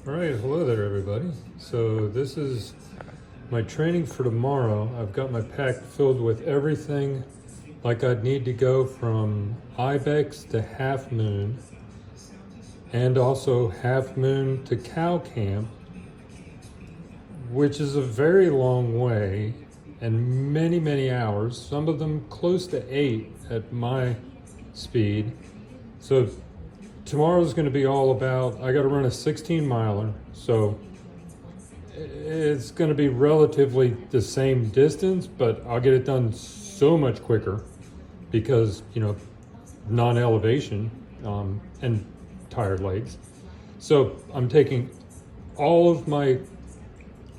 All right, hello there everybody. So this is my training for tomorrow. I've got my pack filled with everything like I'd need to go from ibex to half moon and also half moon to cow camp, which is a very long way and many hours, some of them close to 8 at my speed. So tomorrow's going to be all about, I got to run a 16 miler, so it's going to be relatively the same distance, but I'll get it done so much quicker because, you know, non-elevation and tired legs. So I'm taking all of my,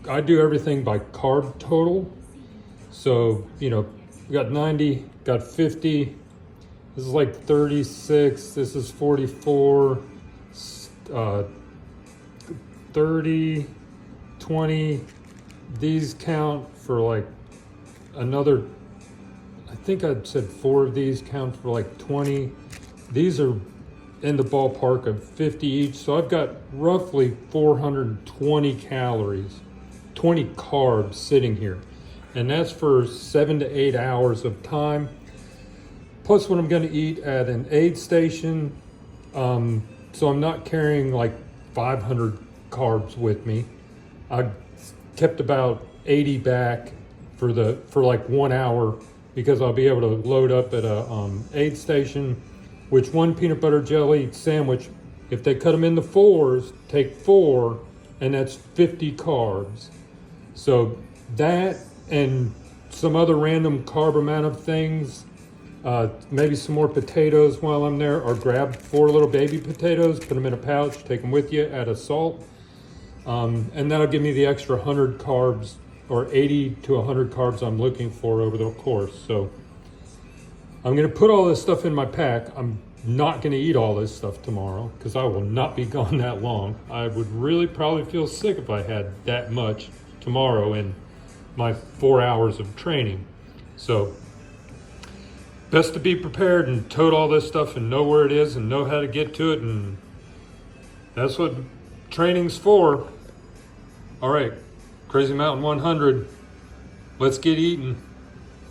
I do everything by carb total. So, you know, got 90, got 50, this is like 36, this is 44, 30, 20. These count for like another, I think I said 4 of these count for like 20. These are in the ballpark of 50 each. So I've got roughly 420 calories, 20 carbs sitting here. And that's for 7 to 8 hours of time. Plus what I'm going to eat at an aid station. So I'm not carrying like 500 carbs with me. I kept about 80 back for like 1 hour because I'll be able to load up at a aid station, which one peanut butter jelly sandwich, if they cut them into 4s, take 4, and that's 50 carbs. So that and some other random carb amount of things, maybe some more potatoes while I'm there, or grab 4 little baby potatoes, put them in a pouch, take them with you, add a salt, and that'll give me the extra 100 carbs or 80 to 100 carbs I'm looking for over the course. So I'm gonna put all this stuff in my pack. I'm not gonna eat all this stuff tomorrow because I will not be gone that long. I would really probably feel sick if I had that much tomorrow in my 4 hours of training. So best to be prepared and tote all this stuff and know where it is and know how to get to it, and that's what training's for. All right, Crazy Mountain 100, let's get eating.